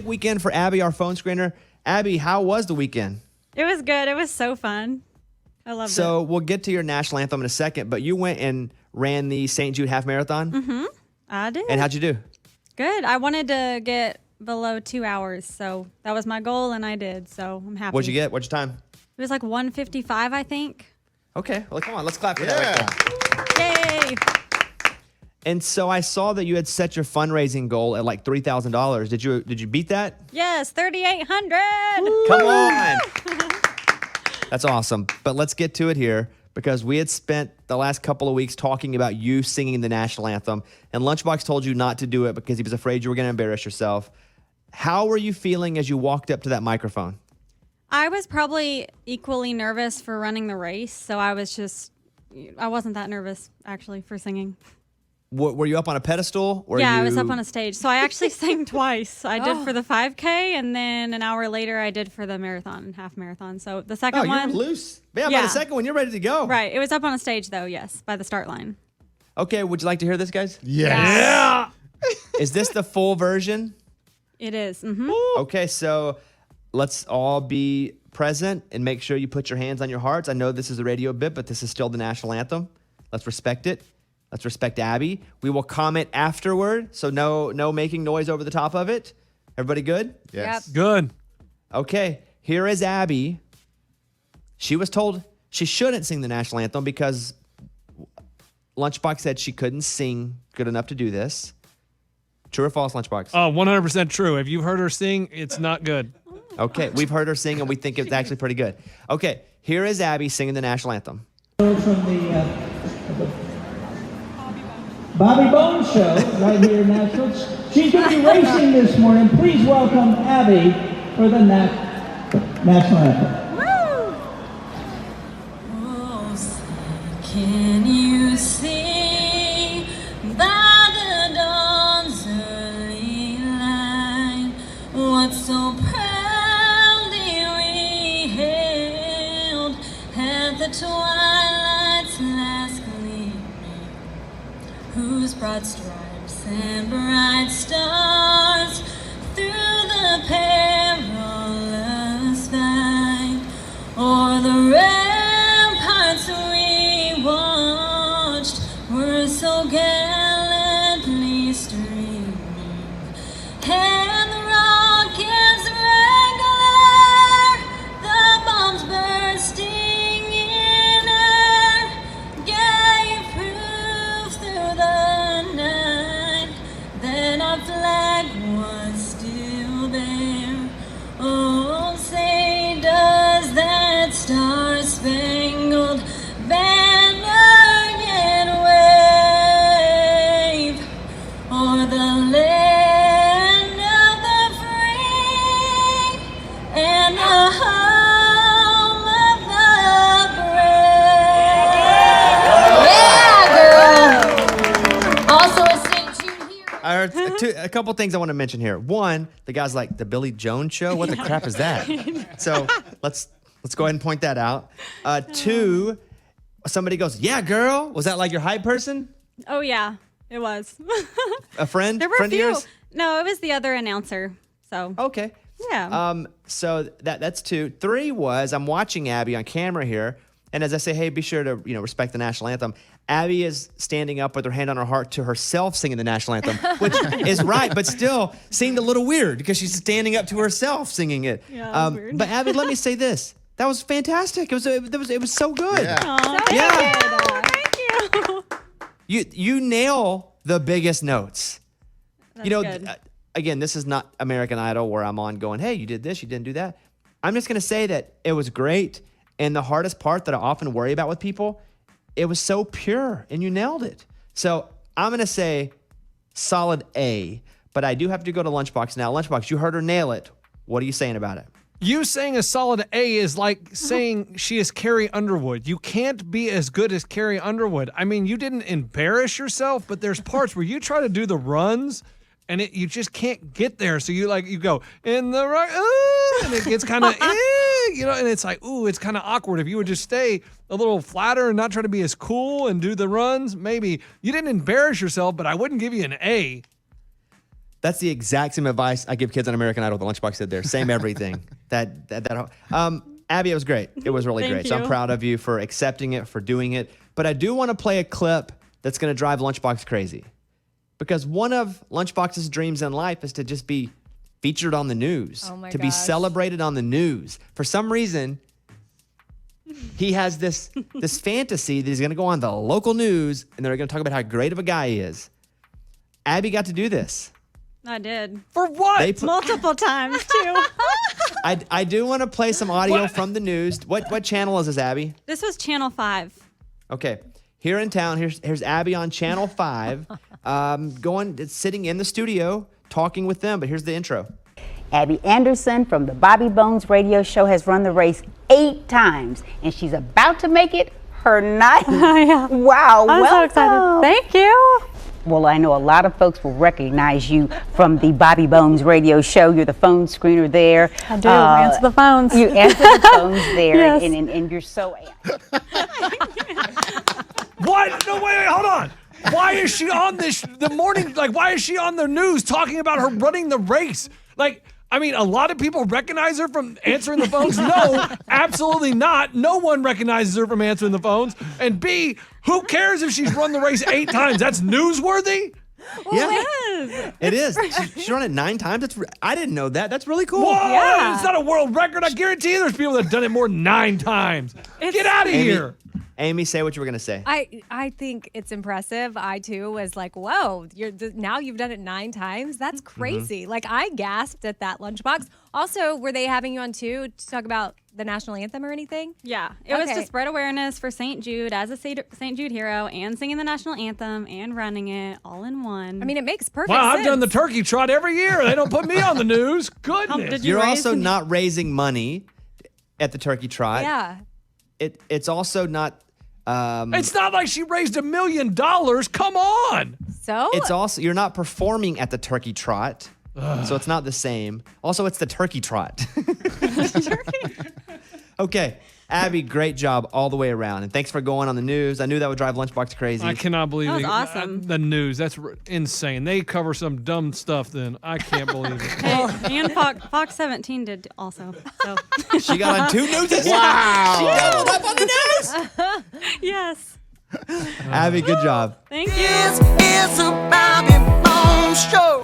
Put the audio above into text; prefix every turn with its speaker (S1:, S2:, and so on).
S1: big weekend for Abby, our phone screener. Abby, how was the weekend?
S2: It was good. It was so fun. I loved it.
S1: So we'll get to your national anthem in a second, but you went and ran the St. Jude Half Marathon?
S2: Mm-hmm. I did.
S1: And how'd you do?
S2: Good. I wanted to get below 2 hours, so that was my goal, and I did, so I'm happy.
S1: What'd you get? What's your time?
S2: It was like 1:55, I think.
S1: Okay, well, come on, let's clap for that right there.
S2: Yay!
S1: And so I saw that you had set your fundraising goal at like $3,000. Did you beat that?
S2: Yes, 3,800.
S1: Come on. That's awesome. But let's get to it here because we had spent the last couple of weeks talking about you singing the national anthem, and Lunchbox told you not to do it because he was afraid you were going to embarrass yourself. How were you feeling as you walked up to that microphone?
S2: I was probably equally nervous for running the race, so I wasn't that nervous actually for singing.
S1: Were you up on a pedestal?
S2: I was up on a stage. So I actually sang twice. I did for the 5K, and then an hour later I did for the marathon, half marathon. So the second one.
S1: Oh, you were loose. Yeah, by the second one, you're ready to go.
S2: Right. It was up on a stage, though, yes, by the start line.
S1: Okay, would you like to hear this, guys?
S3: Yes.
S1: Yeah. Is this the full version?
S2: It is. Mm-hmm.
S1: Okay, so let's all be present and make sure you put your hands on your hearts. I know this is a radio bit, but this is still the national anthem. Let's respect it. Let's respect Abby. We will comment afterward, so no making noise over the top of it. Everybody good?
S3: Yes.
S4: Yep. Good.
S1: Okay, here is Abby. She was told she shouldn't sing the national anthem because Lunchbox said she couldn't sing good enough to do this. True or false, Lunchbox?
S4: 100% true. If you've heard her sing, it's not good.
S1: Okay, we've heard her sing, and we think it's actually pretty good. Okay, here is Abby singing the national anthem.
S5: From the Bobby Bones Show right here in Nashville. She's going to be racing this morning. Please welcome Abby for the national anthem.
S6: Can you see by the dawn's early light what so proudly we hailed at the twilight's last gleaming, whose broad stripes and bright stars through the perilous fight o'er the ramparts we watched were so gallantly streaming, and the rockets regular, the bombs bursting in air, gave proof through the night that our flag was still there. Oh, say does that star-spangled banner yet wave o'er the land of the free and the home of the brave? Yeah, girl. Also a St. Jude hero.
S1: I heard a couple things I want to mention here. One, the guy's like, the Billy Jones show? What the crap is that? So let's go ahead and point that out. Two, somebody goes, yeah, girl. Was that like your hype person?
S2: Oh, yeah, it was.
S1: A friend?
S2: There were
S1: friend
S2: a few.
S1: of yours?
S2: No, it was the other announcer. So
S1: Okay.
S2: yeah.
S1: So that's two. Three was I'm watching Abby on camera here, and as I say, hey, be sure to respect the national anthem. Abby is standing up with her hand on her heart to herself singing the national anthem, which is right, but still seemed a little weird because she's standing up to herself singing it.
S2: Yeah, that was weird.
S1: But Abby, let me say this: that was fantastic. It was so good.
S3: Yeah.
S2: Aw,
S1: Yeah.
S2: thank you.
S1: You nail the biggest notes.
S2: That's good.
S1: Again, this is not American Idol where I'm on going, hey, you did this, you didn't do that. I'm just going to say that it was great. And the hardest part that I often worry about with people, it was so pure and you nailed it. So I'm going to say solid A, but I do have to go to Lunchbox now. Lunchbox, you heard her nail it. What are you saying about it?
S4: You saying a solid A is like saying she is Carrie Underwood. You can't be as good as Carrie Underwood. I mean, you didn't embarrass yourself, but there's parts where you try to do the runs and you just can't get there. So you go in the right, and it gets kind of, and it's like, ooh, it's kind of awkward. If you would just stay a little flatter and not try to be as cool and do the runs, maybe you didn't embarrass yourself, but I wouldn't give you an A.
S1: That's the exact same advice I give kids on American Idol. The Lunchbox said there. Same everything. Abby, it was great. It was really
S2: Thank
S1: great. So I'm
S2: you.
S1: proud of you for accepting it, for doing it. But I do want to play a clip that's going to drive Lunchbox crazy. Because one of Lunchbox's dreams in life is to just be featured on the news,
S3: Oh my
S1: to be
S3: gosh.
S1: celebrated on the news. For some reason, he has this fantasy that he's going to go on the local news and they're going to talk about how great of a guy he is. Abby got to do this.
S2: I did.
S4: For what?
S1: They put-
S2: Multiple times, too.
S1: I do want to play some audio from the news. What channel is this, Abby?
S2: This was Channel 5.
S1: Okay. Here in town, here's Abby on Channel 5, sitting in the studio, talking with them. But here's the intro.
S7: Abby Anderson from the Bobby Bones radio show has run the race 8 times, and she's about to make it her 9th. Wow,
S8: I'm so excited.
S7: welcome.
S8: Thank you.
S7: Well, I know a lot of folks will recognize you from the Bobby Bones radio show. You're the phone screener there.
S8: I do answer the phones.
S7: You answer the phones there,
S8: Yes.
S7: and you're so...
S4: What? No, wait, hold on. Why is she on the morning? Like, why is she on the news talking about her running the race? Like, I mean, a lot of people recognize her from answering the phones. No, absolutely not. No one recognizes her from answering the phones. And B, who cares if she's run the race 8 times? That's newsworthy?
S1: Yeah, it is. She's run it 9 times. I didn't know that. That's really cool.
S4: Whoa,
S8: Yeah.
S4: it's not a world record. I guarantee you there's people that have done it more than 9 times. Get out of here.
S1: Amy, say what you were going to say.
S3: I think it's impressive. I too was like, whoa, now you've done it 9 times. That's crazy. Like I gasped at that Lunchbox. Also, were they having you on too to talk about the national anthem or anything?
S2: Yeah. It was
S3: Okay.
S2: to spread awareness for St. Jude as a St. Jude hero and singing the national anthem and running it all in one.
S3: I mean, it makes perfect
S4: Wow,
S3: sense.
S4: I've done the turkey trot every year. They don't put me on the news. Goodness.
S2: did you
S1: You're
S2: raise
S1: also
S2: some-
S1: not raising money at the turkey trot.
S3: Yeah.
S1: It's also not.
S4: It's not like she raised $1 million. Come on.
S3: So
S1: It's also you're not performing at the turkey trot, so it's not the same. Also, it's the turkey trot. Okay, Abby, great job all the way around, and thanks for going on the news. I knew that would drive Lunchbox crazy.
S4: I cannot believe
S2: That was
S4: it.
S2: awesome.
S4: The news. That's insane. They cover some dumb stuff then. I can't believe it.
S2: Hey, and Fox 17 did also. So
S1: She got on 2 news. Wow, she doubled up on the news.
S2: yes.
S1: Abby, good job.
S2: Thank you.
S9: It's a Bobby Bones show.